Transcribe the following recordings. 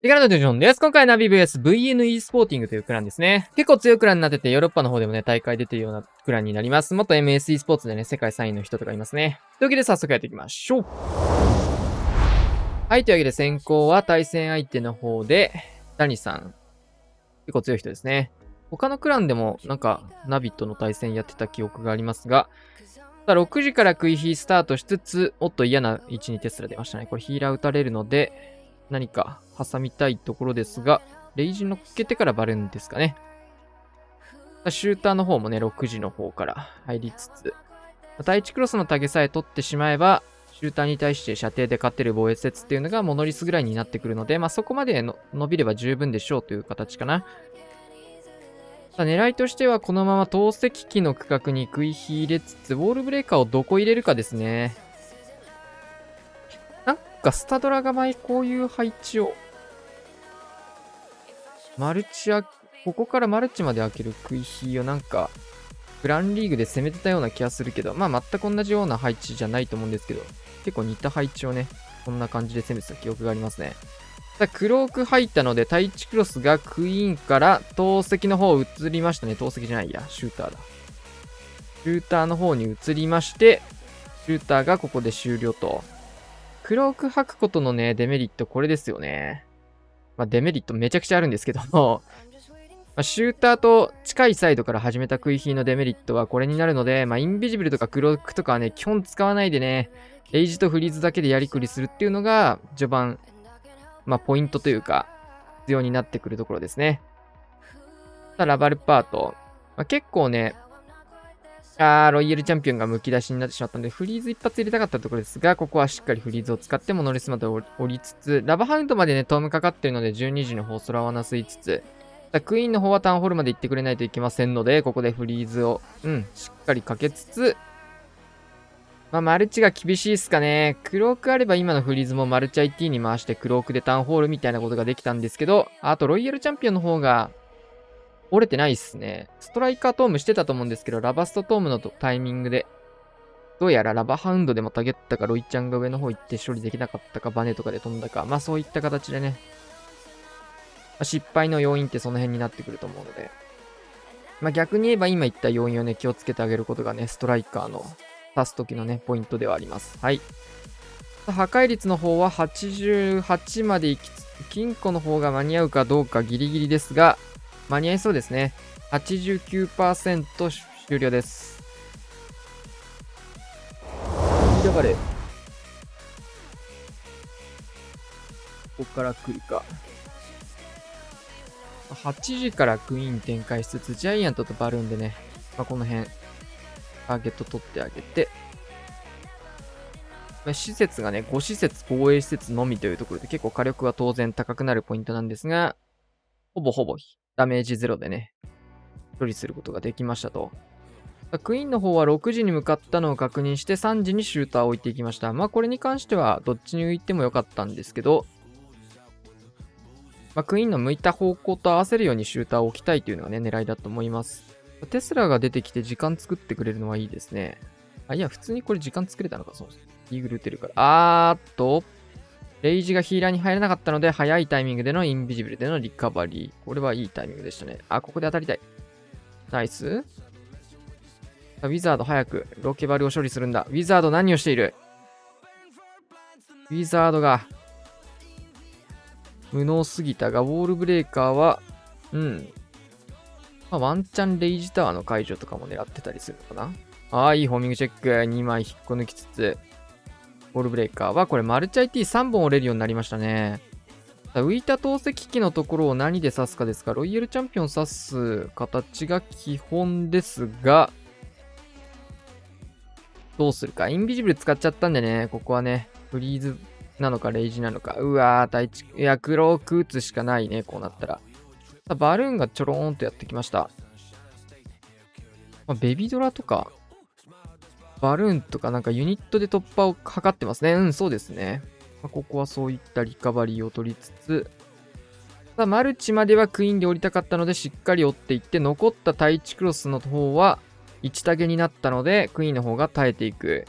リカルド・ジョンです。今回ナビ VS VNE スポーティングというクランですね。結構強いクランになってて、ヨーロッパの方でもね、大会出てるようなクランになります。元 MSE スポーツでね、世界3位の人とかいますね。というわけで早速やっていきましょう。はい、というわけで先行は対戦相手の方で、ダニさん。結構強い人ですね。他のクランでもなんか、ナビとの対戦やってた記憶がありますが、6時からクイヒースタートしつつ、おっと嫌な位置にテスラ出ましたね。これヒーラー打たれるので、何か挟みたいところですが、レイジ乗っけてからバルーンですかね。シューターの方もね、6時の方から入りつつ、第1クロスのタゲさえ取ってしまえば、シューターに対して射程で勝てる防衛説っていうのがモノリスぐらいになってくるので、そこまでの伸びれば十分でしょうという形かな。狙いとしてはこのまま投石機の区画に食い火入れつつ、ウォールブレーカーをどこ入れるかですね。なんかスタドラが前こういう配置を、ここからマルチまで開ける食い火をなんか、グランリーグで攻めてたような気がするけど、全く同じような配置じゃないと思うんですけど、結構似た配置をね、こんな感じで攻めてた記憶がありますね。クローク入ったので、対1クロスがクイーンから投石の方移りましたね。投石じゃないや、シューターだ。シューターの方に移りまして、シューターがここで終了と。クローク吐くことのね、デメリットこれですよね。デメリットめちゃくちゃあるんですけども、シューターと近いサイドから始めた食い火のデメリットはこれになるので、インビジブルとかクロークとかはね、基本使わないでね、エイジとフリーズだけでやりくりするっていうのが、序盤、ポイントというか、必要になってくるところですね。ラバルパート。結構ね、ロイヤルチャンピオンが剥き出しになってしまったので、フリーズ一発入れたかったところですが、ここはしっかりフリーズを使ってモノリスまで降りつつ、ラバハウンドまでね、トームかかってるので、12時の方、空罠吸いつつ、クイーンの方はタウンホールまで行ってくれないといけませんので、ここでフリーズを、しっかりかけつつ、マルチが厳しいっすかね。クロークあれば今のフリーズもマルチ IT に回してクロークでタウンホールみたいなことができたんですけど、あとロイヤルチャンピオンの方が折れてないっすね。ストライカートームしてたと思うんですけど、ラバストトームのタイミングで、どうやらラバハウンドでもタゲったか、ロイちゃんが上の方行って処理できなかったか、バネとかで飛んだか、そういった形でね、失敗の要因ってその辺になってくると思うので、逆に言えば今言った要因をね、気をつけてあげることがね、ストライカーの刺す時のね、ポイントではあります。はい。破壊率の方は88まで行きつつ、金庫の方が間に合うかどうかギリギリですが、間に合いそうですね。89% 終了です。やがれ。ここから来るか。8時からクイーン展開しつつ、ジャイアントとバルーンでね、この辺、ターゲット取ってあげて、施設がね、5施設、防衛施設のみというところで結構火力は当然高くなるポイントなんですが、ほぼダメージゼロでね、処理することができましたと。クイーンの方は6時に向かったのを確認して3時にシューターを置いていきました。これに関してはどっちに浮いてもよかったんですけど、クイーンの向いた方向と合わせるようにシューターを置きたいというのがね、狙いだと思います。テスラが出てきて時間作ってくれるのはいいですね。いや、普通にこれ時間作れたのか、そうです。イーグル打てるから。レイジがヒーラーに入らなかったので、早いタイミングでのインビジブルでのリカバリー。これはいいタイミングでしたね。ここで当たりたい。ナイス。ウィザード早くロケバルを処理するんだ。ウィザード何をしている？ウィザードが無能すぎたが、ウォールブレーカーは、ワンチャンレイジタワーの解除とかも狙ってたりするのかな。いいホーミングチェック。2枚引っこ抜きつつ、ウォールブレーカーはこれマルチ IT3 本折れるようになりましたね。浮いた投石機のところを何で刺すかですか。ロイヤルチャンピオン刺す形が基本ですが、どうするか。インビジブル使っちゃったんでね、ここはね、フリーズなのかレイジなのか。いや、クローク打つしかないね、こうなったら。バルーンがちょろーんとやってきました。ベビドラとか、バルーンとかなんかユニットで突破を図ってますね。そうですね。ここはそういったリカバリーを取りつつ、マルチまではクイーンで降りたかったのでしっかり追っていって、残った対1クロスの方は1タゲになったので、クイーンの方が耐えていく。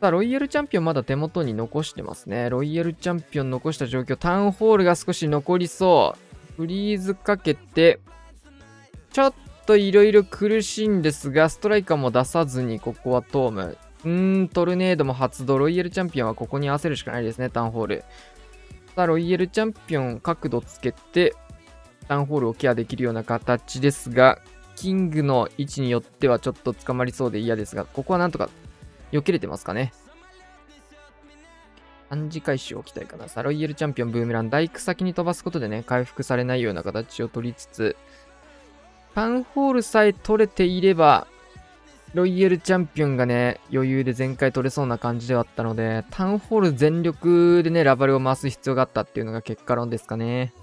さあ、ロイヤルチャンピオンまだ手元に残してますね。ロイヤルチャンピオン残した状況、タウンホールが少し残りそう。フリーズかけて、ちょっといろいろ苦しいんですが、ストライカーも出さずに、ここはトーム。トルネードも発動。ロイヤルチャンピオンはここに合わせるしかないですね、タウンホール。さあ、ロイヤルチャンピオン角度つけて、タウンホールをケアできるような形ですが、キングの位置によってはちょっと捕まりそうで嫌ですが、ここはなんとか避けれてますかね。暗示回収を置きたいかな。さあ、ロイヤルチャンピオンブーメラン、大工先に飛ばすことでね、回復されないような形を取りつつ、タウンホールさえ取れていれば、ロイヤルチャンピオンがね、余裕で全開取れそうな感じではあったので、タウンホール全力でね、ラバルを回す必要があったっていうのが結果論ですかね。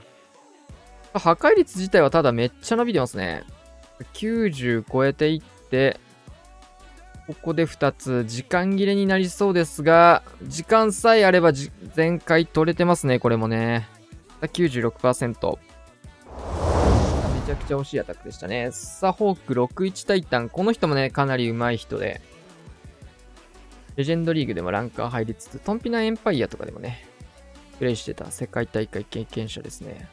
破壊率自体はただめっちゃ伸びてますね。90超えていって、ここで2つ、時間切れになりそうですが、時間さえあれば全開取れてますね、これもね。96%。めちゃくちゃ惜しいアタックでしたね。さあ、ホーク61タイタン。この人もね、かなり上手い人で、レジェンドリーグでもランカー入りつつ、トンピナエンパイアとかでもね、プレイしてた世界大会経験者ですね。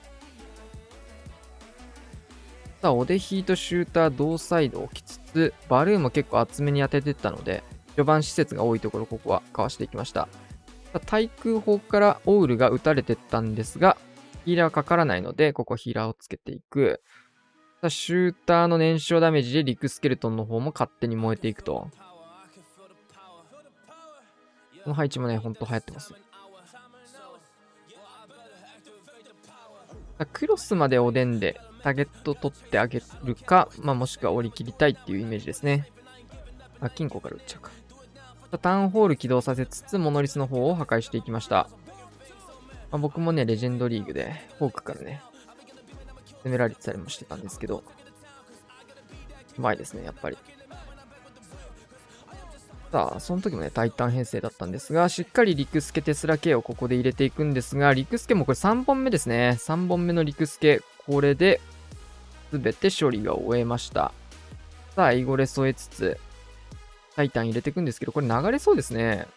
さあ、オデヒートシューター同サイドを置きつつ、バルーンも結構厚めに当ててったので、序盤施設が多いところ、ここはかわしていきました。さあ、対空砲からオウルが撃たれてったんですが、ヒーラーかからないので、ここヒーラーをつけていく。さあ、シューターの燃焼ダメージでリクスケルトンの方も勝手に燃えていくと。この配置もね、ほんと流行ってます。クロスまでおでんでターゲット取ってあげるか、もしくは折り切りたいっていうイメージですね。金庫から撃っちゃうか。タウンホール起動させつつ、モノリスの方を破壊していきました。僕もね、レジェンドリーグで、ホークからね、攻められてたりもしてたんですけど、うまいですね、やっぱり。さあ、その時もね、タイタン編成だったんですが、しっかりリクスケテスラ系をここで入れていくんですが、リクスケもこれ3本目ですね。3本目のリクスケ、これで、すべて処理が終えました。さあ、イゴレ添えつつ、タイタン入れていくんですけど、これ流れそうですね。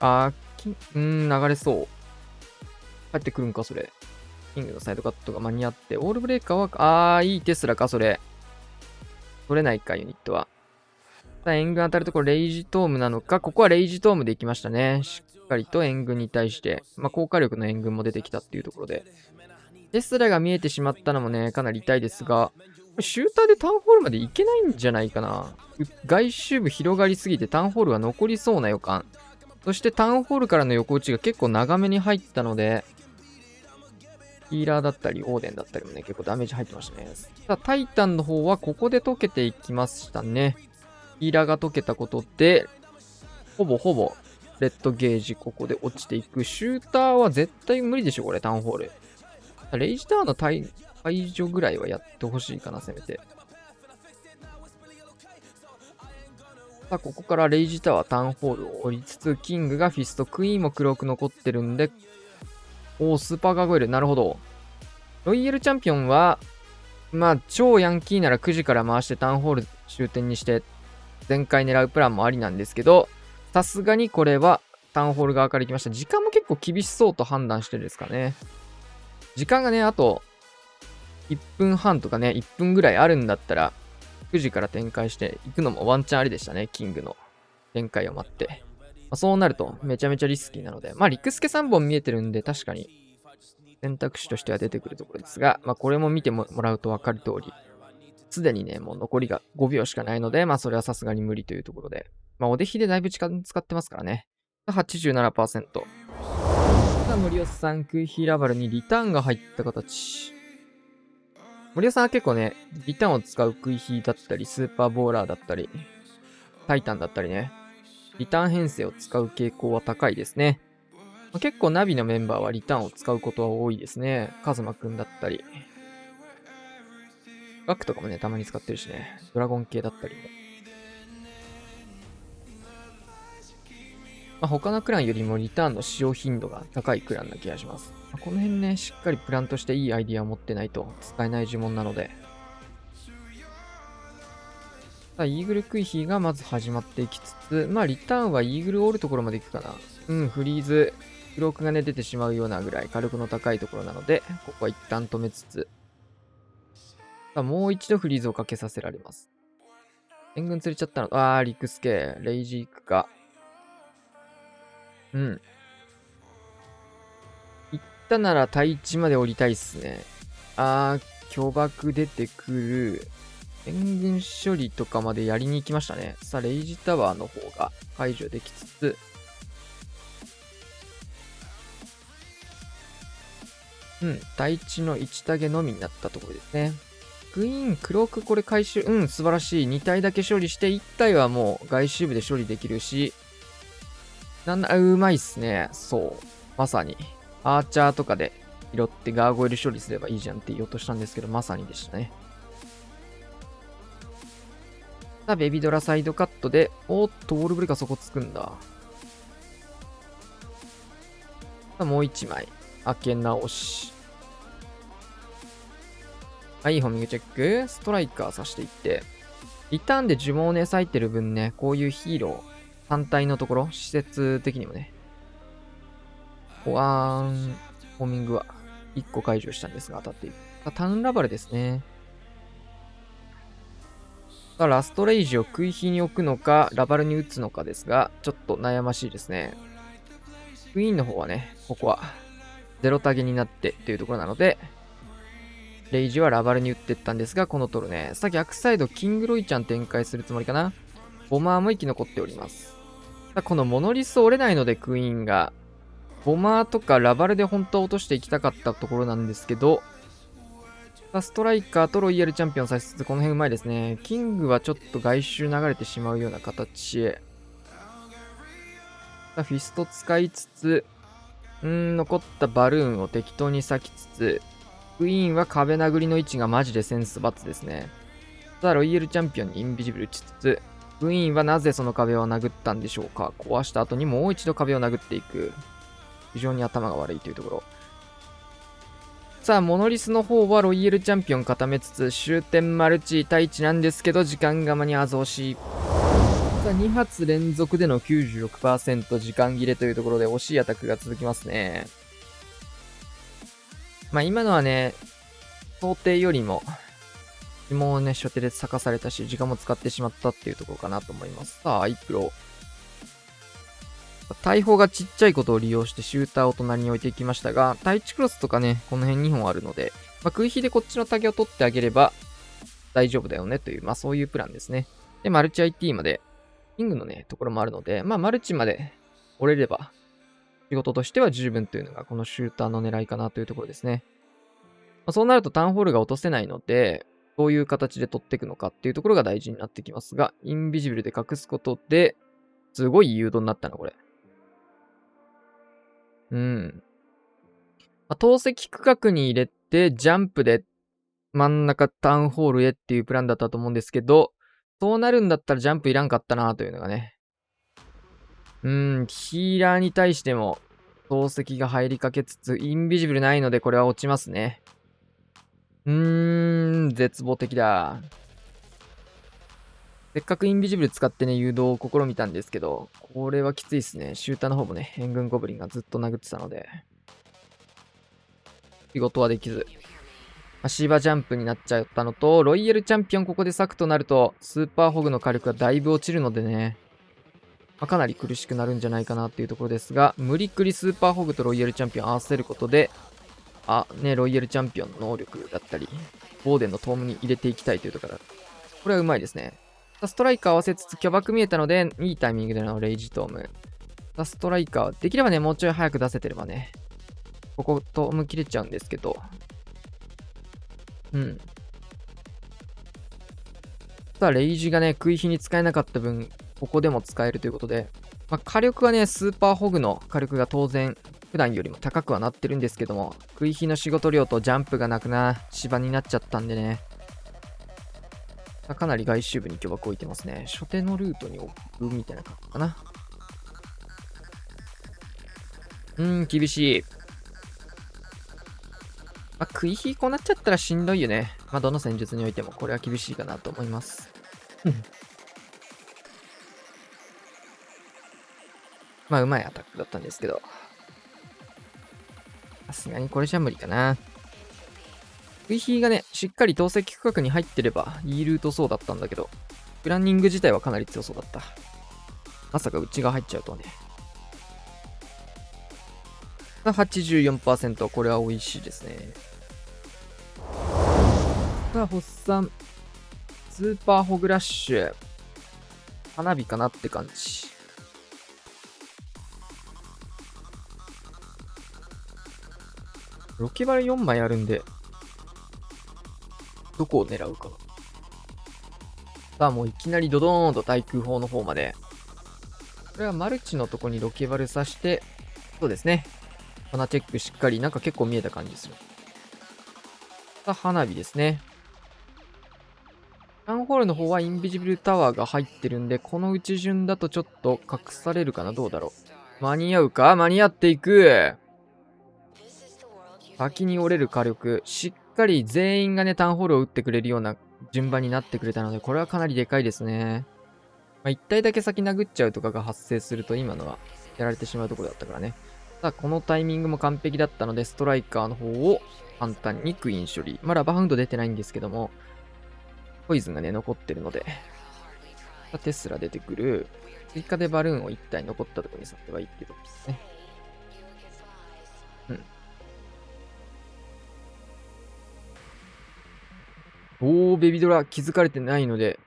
流れそう。帰ってくるんか、それ。キングのサイドカットが間に合って、オールブレーカーは、いいテスラか、それ。取れないか、ユニットは。さあ、援軍当たるところ、レイジトームなのか、ここはレイジトームで行きましたね。しっかりと援軍に対して、効果力の援軍も出てきたっていうところで。テスラが見えてしまったのもね、かなり痛いですが、シューターでタウンホールまで行けないんじゃないかな。外周部広がりすぎてタウンホールが残りそうな予感。そしてタウンホールからの横打ちが結構長めに入ったので、ヒーラーだったり、オーデンだったりもね、結構ダメージ入ってましたね。さあ、タイタンの方はここで溶けていきましたね。ヒーラーが溶けたことで、ほぼレッドゲージここで落ちていく。シューターは絶対無理でしょ、これ、タウンホール。レイジタワーの解除ぐらいはやってほしいかな、せめて。さあ、ここからレイジタワー、タウンホールを降りつつ、キングがフィスト、クイーンも黒く残ってるんで、スーパーガーゴイル、なるほど。ロイヤルチャンピオンは、超ヤンキーなら9時から回してタウンホール終点にして、全開狙うプランもありなんですけど、さすがにこれはタウンホール側から行きました。時間も結構厳しそうと判断してるんですかね。時間がね、あと1分半とかね、1分ぐらいあるんだったら、9時から展開していくのもワンチャンありでしたね、キングの展開を待って。そうなるとめちゃめちゃリスキーなので、リクスケ3本見えてるんで、確かに選択肢としては出てくるところですが、これも見てもらうと分かる通り、すでにね、もう残りが5秒しかないので、それはさすがに無理というところで、おでひでだいぶ時間使ってますからね。87%。さあ、森尾さん、クイヒーラバルにリターンが入った形。森尾さんは結構ね、リターンを使うクイヒーだったり、スーパーボーラーだったり、タイタンだったりね、リターン編成を使う傾向は高いですね。結構ナビのメンバーはリターンを使うことは多いですね。カズマくんだったり。ガクとかもね、たまに使ってるしね。ドラゴン系だったりも。他のクランよりもリターンの使用頻度が高いクランな気がします。この辺ね、しっかりプランとしていいアイディアを持ってないと使えない呪文なので。さあ、イーグルクイヒーがまず始まっていきつつ、まあ、リターンはイーグル折るところまで行くかな。フリーズ、ブロックがね、出てしまうようなぐらい火力の高いところなので、ここは一旦止めつつ、さあ、もう一度フリーズをかけさせられます。援軍釣れちゃったの。リクスケ、レイジー行くか。行ったなら対地まで降りたいっすね。巨爆出てくる。援軍処理とかまでやりに行きましたね。さあ、レイジタワーの方が解除できつつ、対地の1タゲのみになったところですね。クイーン、クロークこれ回収、素晴らしい。2体だけ処理して、1体はもう外周部で処理できるし、うまいっすね。そう。まさに。アーチャーとかで拾ってガーゴイル処理すればいいじゃんって言おうとしたんですけど、まさにでしたね。さあ、ベビドラサイドカットで、おっと、ウォールブレイカーそこつくんだ。さあ、もう1枚。開け直し。はい、ホーミングチェック。ストライカーさしていって、リターンで呪文をね、割いてる分ね、こういうヒーロー、単体のところ、施設的にもね、ホーミングは1個解除したんですが当たっている。タウンラバルですね。ラストレイジを食い火に置くのか、ラバルに打つのかですが、ちょっと悩ましいですね。クイーンの方はね、ここはゼロタゲになってというところなので、レイジはラバルに打っていったんですが、このトルね、さっき逆サイドキングロイちゃん展開するつもりかな。ボマーも生き残っております。このモノリス折れないのでクイーンが、ボマーとかラバルで本当は落としていきたかったところなんですけど、ストライカーとロイヤルチャンピオンさしつつ、この辺うまいですね。キングはちょっと外周流れてしまうような形へ。フィスト使いつつ、残ったバルーンを適当に割きつつ、クイーンは壁殴りの位置がマジでセンスバツですね。さあ、ロイヤルチャンピオンにインビジブル打ちつつ、クイーンはなぜその壁を殴ったんでしょうか。壊した後にもう一度壁を殴っていく。非常に頭が悪いというところ。さあ、モノリスの方はロイヤルチャンピオン固めつつ、終点マルチ対地なんですけど、時間が間に合わず惜しい。さあ、2発連続での 96% 時間切れというところで惜しいアタックが続きますね。今のはね、想定よりも、もうね、初手で咲かされたし、時間も使ってしまったっていうところかなと思います。さあ、アイプロ。大砲がちっちゃいことを利用してシューターを隣に置いていきましたが、対地クロスとかね、この辺2本あるので、食い火でこっちのタゲを取ってあげれば大丈夫だよねという、そういうプランですね。で、マルチ IT まで、キングのね、ところもあるので、マルチまで折れれば、仕事としては十分というのがこのシューターの狙いかなというところですね。そうなるとタウンホールが落とせないので、どういう形で取っていくのかっていうところが大事になってきますが、インビジブルで隠すことで、すごい誘導になったな、これ。投石区画に入れて、ジャンプで真ん中タウンホールへっていうプランだったと思うんですけど、そうなるんだったらジャンプいらんかったなというのがね。ヒーラーに対しても、投石が入りかけつつ、インビジブルないのでこれは落ちますね。絶望的だ。せっかくインビジブル使ってね、誘導を試みたんですけど、これはきついっすね。シューターの方もね、援軍ゴブリンがずっと殴ってたので。仕事はできず。シーバージャンプになっちゃったのと、ロイヤルチャンピオンここで咲くとなると、スーパーホグの火力がだいぶ落ちるのでね、かなり苦しくなるんじゃないかなっていうところですが、無理くりスーパーホグとロイヤルチャンピオン合わせることで、ロイヤルチャンピオンの能力だったり、ボーデンのトームに入れていきたいというところだ。これはうまいですね。ストライカー合わせつつ巨爆見えたので、いいタイミングでのレイジトーム。ストライカー、できればね、もうちょい早く出せてればね、ここトーム切れちゃうんですけど、さあ、レイジがね、食い火に使えなかった分、ここでも使えるということで、火力はね、スーパーホグの火力が当然、普段よりも高くはなってるんですけども、食い火の仕事量とジャンプがなくな、芝になっちゃったんでね、かなり外周部に巨爆置いてますね。初手のルートに置くみたいな感じかな。厳しい。食い火こうなっちゃったらしんどいよね。どの戦術においてもこれは厳しいかなと思います。まあ、うまいアタックだったんですけど。さすがにこれじゃ無理かな。クイヒーがね、しっかり投石区画に入ってれば、いいルートそうだったんだけど、プランニング自体はかなり強そうだった。まさか内が入っちゃうとはね。84%、これは美味しいですね。さあ、ホッサン。スーパーホグラッシュ。花火かなって感じ。ロケバル4枚あるんで、どこを狙うか。さあ、もういきなりドドーンと対空砲の方まで。これはマルチのとこにロケバル刺して、そうですね。花チェックしっかり、なんか結構見えた感じでする。さあ、花火ですね。タウンホールの方はインビジブルタワーが入ってるんで、この打ち順だとちょっと隠されるかな。どうだろう。間に合うか？間に合っていく。先に折れる火力。しっかり全員がね、タウンホールを打ってくれるような順番になってくれたので、これはかなりでかいですね。まあ、1体だけ先殴っちゃうとかが発生すると、今のはやられてしまうところだったからね。さあ、このタイミングも完璧だったので、ストライカーの方を簡単にクイーン処理。まだバウンド出てないんですけども、ポイズンがね、残ってるので。さあ、テスラ出てくる。追加でバルーンを1体残ったところにさせばいいっていうことですね。おー、ベビドラ気づかれてないので、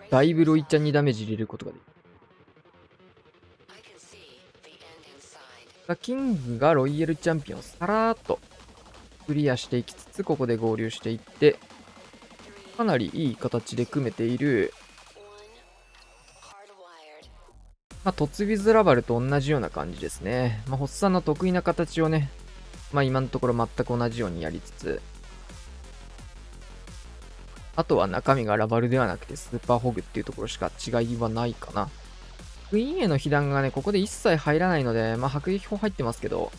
だいぶロイちゃんにダメージ入れることができる。キングがロイヤルチャンピオンをさらーっとクリアしていきつつ、ここで合流していって、かなりいい形で組めている。まあ、トツウィズラバルと同じような感じですね。まあ、ホッサンの得意な形をね、まあ今のところ全く同じようにやりつつ、あとは中身がラバルではなくてスーパーホグっていうところしか違いはないかな。クイーンへの被弾がね、ここで一切入らないので、まあ迫撃砲入ってますけど、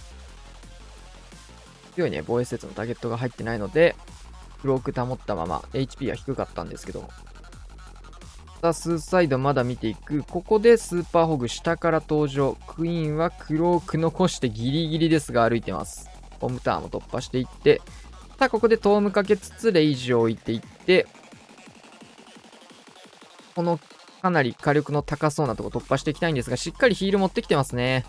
強いね、防衛施設のターゲットが入ってないので、クローク保ったまま、HP は低かったんですけど、さあ、スーサイドまだ見ていく。ここでスーパーホグ下から登場。クイーンはクローク残してギリギリですが歩いてます。ホームターンも突破していって、さあ、ここでトームかけつつレイジを置いていって、このかなり火力の高そうなとこ突破していきたいんですが、しっかりヒール持ってきてますね。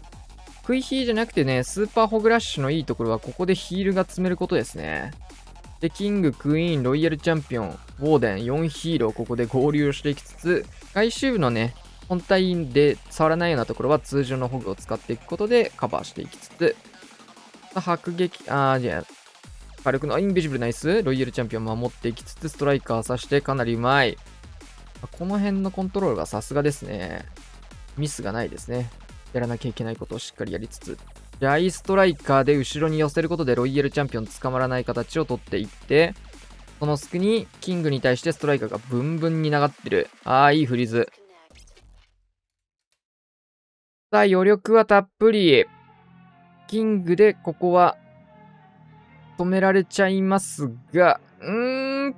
クイヒーじゃなくてね、スーパーホグラッシュのいいところはここでヒールが積めることですね。で、キング、クイーン、ロイヤルチャンピオン、ウォーデン、4ヒーローここで合流していきつつ、外周部のね、本体で触らないようなところは通常のホグを使っていくことでカバーしていきつつ、迫撃、じゃあ、火力のインビジブルナイス、ロイヤルチャンピオン守っていきつつ、ストライカー刺してかなりうまい。この辺のコントロールがさすがですね。ミスがないですね。やらなきゃいけないことをしっかりやりつつ。で、アイストライカーで後ろに寄せることでロイヤルチャンピオン捕まらない形を取っていって、その隙にキングに対してストライカーがブンブンに流ってる。いいフリーズ。さあ、余力はたっぷり。キングでここは止められちゃいますが、惜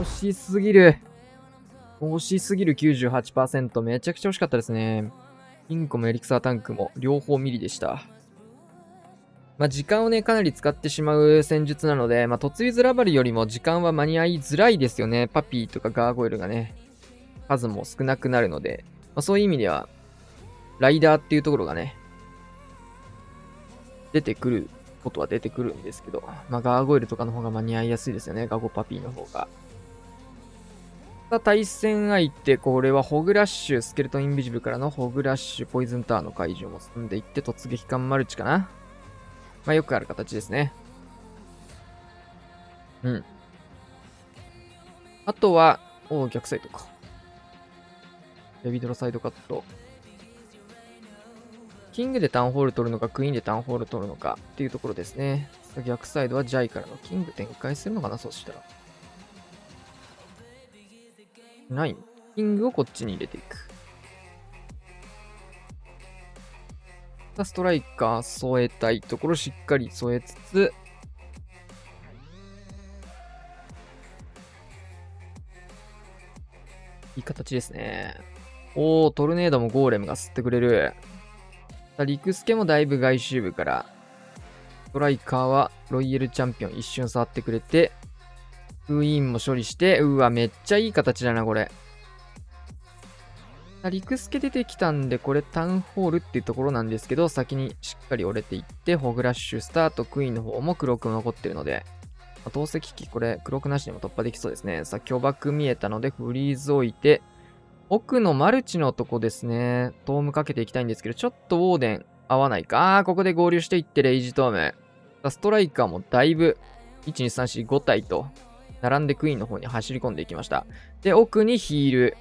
しすぎる。惜しすぎる 98%。めちゃくちゃ惜しかったですね。インコもエリクサータンクも両方ミリでした。まあ、時間をね、かなり使ってしまう戦術なので、まあ、突ウズラバルよりも時間は間に合いづらいですよね。パピーとかガーゴイルがね、数も少なくなるので、まあ、そういう意味では、ライダーっていうところがね、出てくることは出てくるんですけど、まあ、ガーゴイルとかの方が間に合いやすいですよね。ガゴパピーの方が。対戦相手、これはホグラッシュ、スケルトンインビジブルからのホグラッシュ、ポイズンタワーの解除も進んでいって、突撃艦マルチかな。まあよくある形ですね。うん。あとは、逆サイドか。ベビドロサイドカット。キングでタウンホール取るのか、クイーンでタウンホール取るのかっていうところですね。逆サイドはジャイからのキング展開するのかな、そうしたら。9。キングをこっちに入れていく。ストライカー添えたいところしっかり添えつつ、いい形ですね。おー、トルネードもゴーレムが吸ってくれる。さあ、リクスケもだいぶ外周部から。ストライカーはロイヤルチャンピオン一瞬触ってくれて、封印も処理して、うわ、めっちゃいい形だな、これ。リクスケ出てきたんで、これタウンホールっていうところなんですけど、先にしっかり折れていって、ホグラッシュスタート、クイーンの方も黒く残ってるので、投石機、これ黒くなしでも突破できそうですね。さあ、巨爆見えたので、フリーズ置いて、奥のマルチのとこですね。トームかけていきたいんですけど、ちょっとウォーデン合わないか。ここで合流していってレイジトーム。さあ、ストライカーもだいぶ、1、2、3、4、5体と、並んでクイーンの方に走り込んでいきました。で、奥にヒール。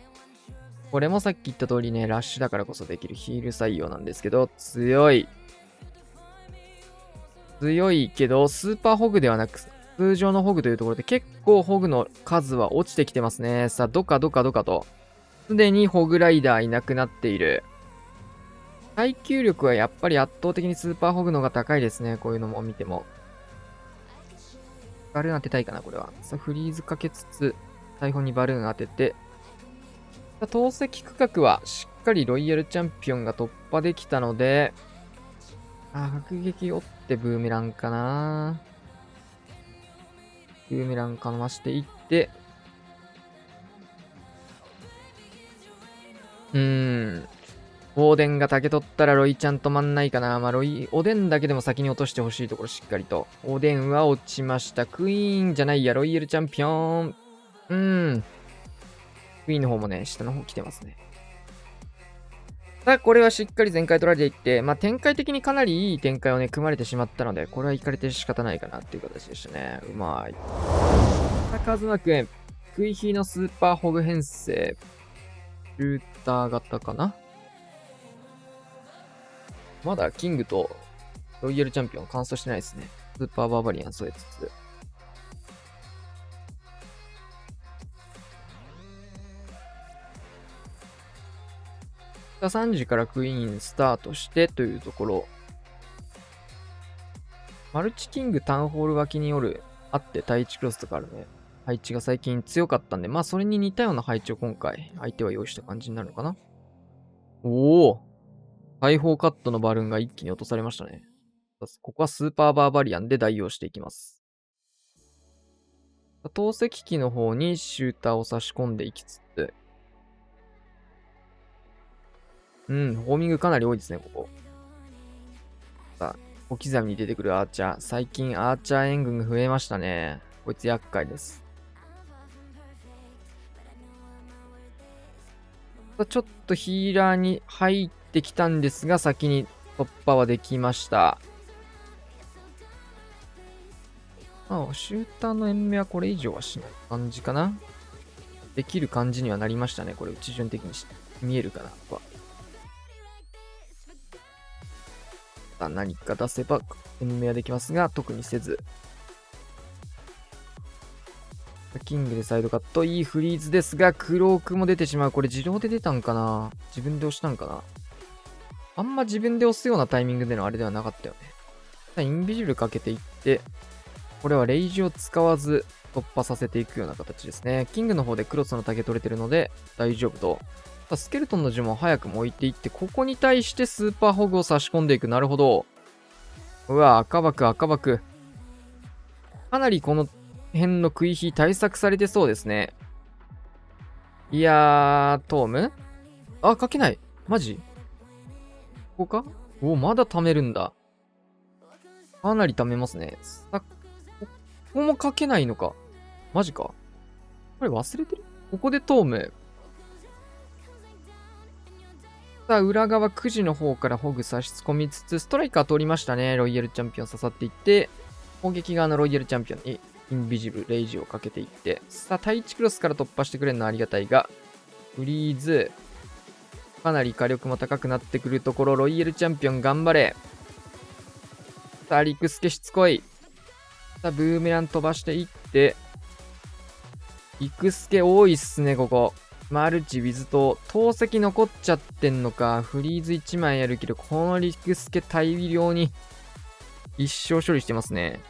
これもさっき言った通りね、ラッシュだからこそできるヒール採用なんですけど、強い。強いけど、スーパーホグではなく、通常のホグというところで結構ホグの数は落ちてきてますね。さあ、どかどかどかと。すでにホグライダーいなくなっている。耐久力はやっぱり圧倒的にスーパーホグの方が高いですね。こういうのも見ても。バルーン当てたいかな、これは。さあ、フリーズかけつつ、大砲にバルーン当てて、投石区画はしっかりロイヤルチャンピオンが突破できたので、迫撃追ってブーメランかな。ブーメランかましていって、オーデンが竹取ったらロイちゃん止まんないかな。まあ、おでんだけでも先に落としてほしいところしっかりと。おでんは落ちました。クイーンじゃないや、ロイヤルチャンピオン。クイーンの方もね、下の方来てますね。さあ、これはしっかり全開取られていって、まあ、展開的にかなりいい展開をね、組まれてしまったので、これは行かれて仕方ないかなっていう形でしたね。うまい。さあ、カズマくん。クイヒーのスーパーホグ編成。シューター型かな。まだキングとロイヤルチャンピオン完走してないですね。スーパーバーバリアン添えつつ。3時からクイーンスタートしてというところ。マルチキングタウンホール脇によるあって対1クロスとかあるね。配置が最近強かったんで、まあそれに似たような配置を今回相手は用意した感じになるのかな。おお、大砲カットのバルーンが一気に落とされましたね。ここはスーパーバーバリアンで代用していきます。投石機の方にシューターを差し込んでいきつつ、ホーミングかなり多いですね、ここ。さあ、小刻みに出てくるアーチャー。最近アーチャー援軍が増えましたね。こいつ厄介です。ちょっとヒーラーに入ってきたんですが、先に突破はできました。シューターの延命はこれ以上はしない感じかな。できる感じにはなりましたね。これ、内順的に見えるかなとは。何か出せば延命はできますが、特にせず。キングでサイドカット。いいフリーズですが、クロークも出てしまう。これ自動で出たんかな。自分で押したんかな。あんま自分で押すようなタイミングでのあれではなかったよね。インビジブルかけていって、これはレイジを使わず突破させていくような形ですね。キングの方でクロスの竹取れてるので大丈夫と。スケルトンの呪文を早くも置いていって、ここに対してスーパーホグを差し込んでいく。なるほど。うわ、赤爆、赤爆。かなりこの辺の食い火対策されてそうですね。いやー、トームかけない。マジここかまだ貯めるんだ。かなり貯めますね。ここもかけないのか。マジか。これ忘れてるここでトーム。さあ、裏側9時の方からホグ差し込みつつ、ストライカー通りましたね。ロイヤルチャンピオン刺さっていって、攻撃側のロイヤルチャンピオンにインビジブル、レイジをかけていって、さあ、対1クロスから突破してくれるのはありがたいが、フリーズ、かなり火力も高くなってくるところ、ロイヤルチャンピオン頑張れ。さあ、リクスケしつこい。さあ、ブーメラン飛ばしていって、リクスケ多いっすね、ここ。マルチ、ウィズと、投石残っちゃってんのか。フリーズ1枚やるけど、このリクスケ大量に一生処理してますね。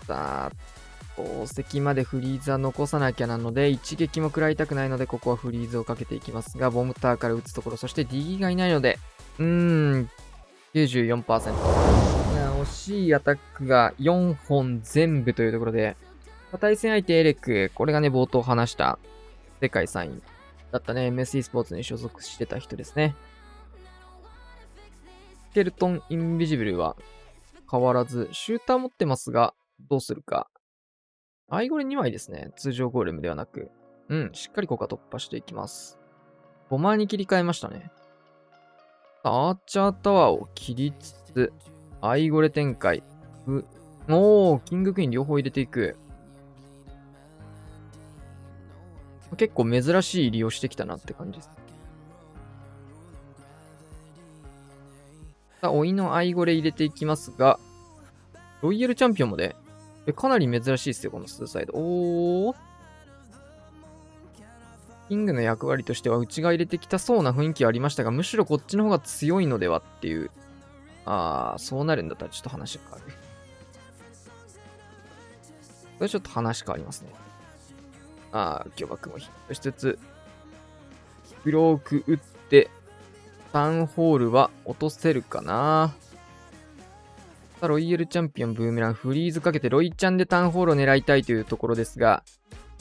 さあ、宝石までフリーズは残さなきゃなので、一撃も食らいたくないので、ここはフリーズをかけていきますが、ボムターから打つところ、そして D がいないので、94%。いや、惜しいアタックが4本全部というところで、対戦相手エレク、これがね、冒頭話した世界3位だったね、MSE スポーツに所属してた人ですね。スケルトン・インビジブルは変わらず、シューター持ってますが、どうするか。アイゴレ2枚ですね。通常ゴーレムではなく。しっかりここは突破していきます。ボマーに切り替えましたね。アーチャータワーを切りつつ、アイゴレ展開。キングクイーン両方入れていく。結構珍しい利用してきたなって感じです。さあ、おいのアイゴレ入れていきますが、ロイヤルチャンピオンもね、かなり珍しいですよ、このスーサイド。キングの役割としては内側入れてきたそうな雰囲気はありましたが、むしろこっちの方が強いのではっていう。そうなるんだったらちょっと話が変わる。これちょっと話変わりますね。巨幕もヒットしつつ、ブローク打って、タウンホールは落とせるかな。ロイヤルチャンピオンブーメランフリーズかけてロイちゃんでタウンホールを狙いたいというところですが、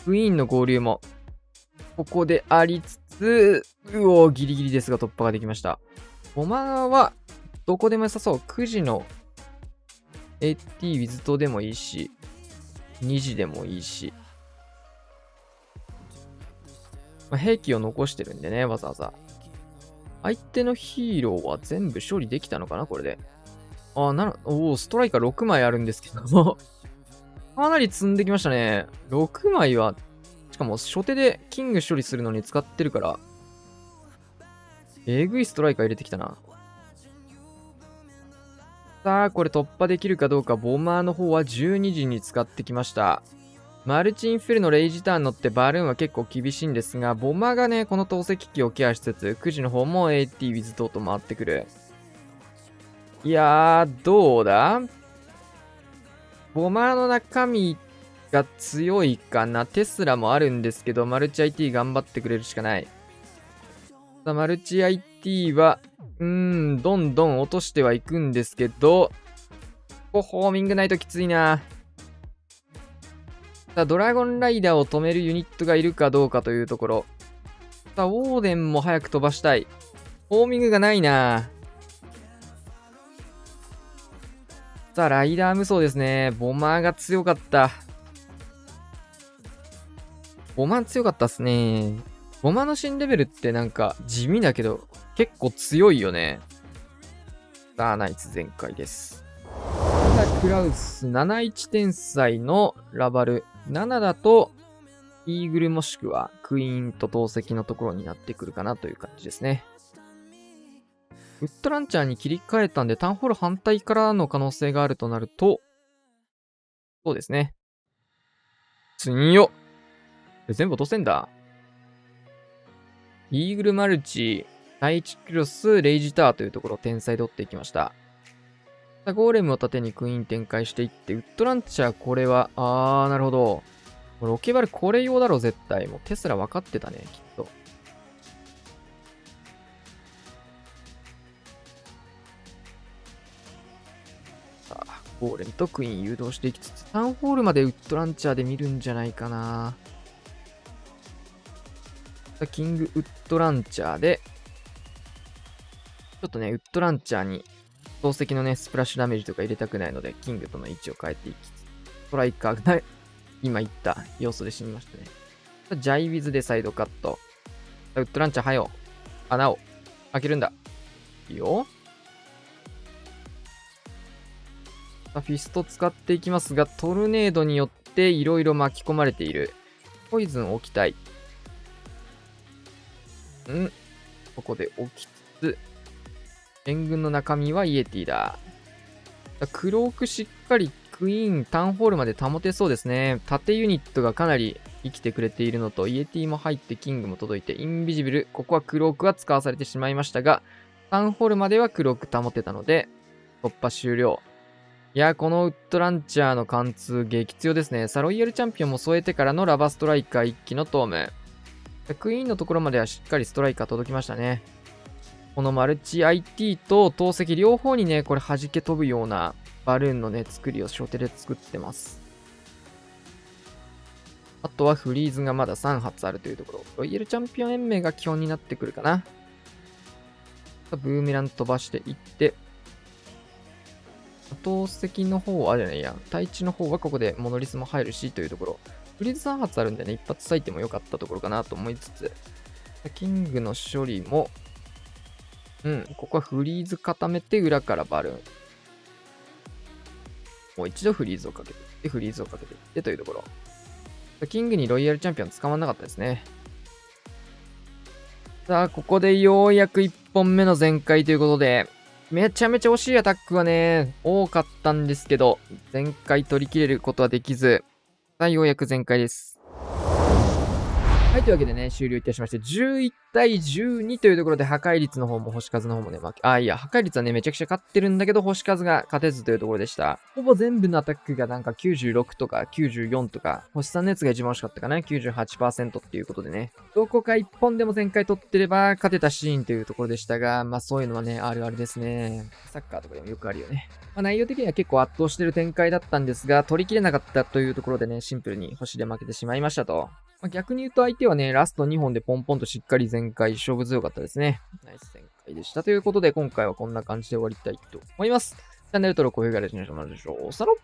クイーンの合流もここでありつつ、ギリギリですが突破ができました。ボマーはどこでも良さそう。9時の AT ウィズトでもいいし、2時でもいいし、兵器を残してるんでね、わざわざ。相手のヒーローは全部処理できたのかな、これで。ストライカー6枚あるんですけどかなり積んできましたね。6枚は、しかも初手でキング処理するのに使ってるから、えぐいストライカー入れてきたな。さあ、これ突破できるかどうか、ボマーの方は12時に使ってきました。マルチインフェルのレイジターン乗ってバルーンは結構厳しいんですが、ボマーがね、この透析機をケアしつつ、9時の方も AT ウィズトーと回ってくる。いやー、どうだ？ボマーの中身が強いかな。テスラもあるんですけど、マルチ IT 頑張ってくれるしかない。さあ、マルチ IT は、どんどん落としてはいくんですけど、ホーミングないときついな。さあ、ドラゴンライダーを止めるユニットがいるかどうかというところ。さあ、ウォーデンも早く飛ばしたい。ホーミングがないな。さあ、ライダー無双ですね。ボマーが強かった。ボマー強かったっすね。ボマーの新レベルってなんか地味だけど結構強いよね。さあ、ナイツ全開です。さあ、クラウス71天才のラバル。7だとイーグルもしくはクイーンと投石のところになってくるかなという感じですね。ウッドランチャーに切り替えたんで、タウンホール反対からの可能性があるとなると、そうですね。強よ。全部落とせんだ。イーグルマルチ、第1クロス、レイジターというところを天才で追っていきました。ゴーレムを縦にクイーン展開していって、ウッドランチャーこれは、なるほど。ロケバルこれ用だろ、絶対。もうテスラ分かってたね、きっと。さあ、ゴーレムとクイーン誘導していきつつ、タウンホールまでウッドランチャーで見るんじゃないかな。さあ、キングウッドランチャーで、ちょっとね、ウッドランチャーに、投石のね、スプラッシュダメージとか入れたくないので、キングとの位置を変えていきつつ、ストライカーが今言った要素で死にましたね。ジャイウィズでサイドカット。ウッドランチャーはよ。穴を開けるんだ。いいよ。フィスト使っていきますが、トルネードによっていろいろ巻き込まれている。ポイズン置きたい。ここで置きつつ、援軍の中身はイエティだ。クロークしっかりクイーン、タウンホールまで保てそうですね。縦ユニットがかなり生きてくれているのと、イエティも入ってキングも届いて、インビジブル、ここはクロークは使わされてしまいましたが、タウンホールまではクローク保てたので、突破終了。いや、このウッドランチャーの貫通激強ですね。サロイヤルチャンピオンも添えてからのラバーストライカー1機のトーム。クイーンのところまではしっかりストライカー届きましたね。このマルチ IT と投石両方にね、これ弾け飛ぶようなバルーンのね、作りを初手で作ってます。あとはフリーズがまだ3発あるというところ。ロイヤルチャンピオン延命が基本になってくるかな。ブーメラン飛ばしていって、投石の方は、じゃないや、対地の方はここでモノリスも入るしというところ。フリーズ3発あるんでね、一発割いてもよかったところかなと思いつつ、キングの処理も、ここはフリーズ固めて裏からバルーン。もう一度フリーズをかけていって、フリーズをかけていってというところ。キングにロイヤルチャンピオン捕まんなかったですね。さあ、ここでようやく1本目の全開ということで、めちゃめちゃ惜しいアタックはね、多かったんですけど、全開取り切れることはできず、さあ、ようやく全開です。はい、というわけでね、終了いたしまして、11対12というところで、破壊率の方も星数の方もね、破壊率はね、めちゃくちゃ勝ってるんだけど、星数が勝てずというところでした。ほぼ全部のアタックがなんか96とか94とか、星3のやつが一番惜しかったかな、98% っていうことでね、どこか1本でも全開取ってれば勝てたシーンというところでしたが、まあそういうのはね、あるあるですね。サッカーとかでもよくあるよね。まあ、内容的には結構圧倒してる展開だったんですが、取り切れなかったというところでね、シンプルに星で負けてしまいましたと。まあ、逆に言うと相手はね、ラスト2本でポンポンとしっかり全開、勝負強かったですね。ナイス全開でした。ということで、今回はこんな感じで終わりたいと思います。チャンネル登録、高評価、レシピお願いします。さらっ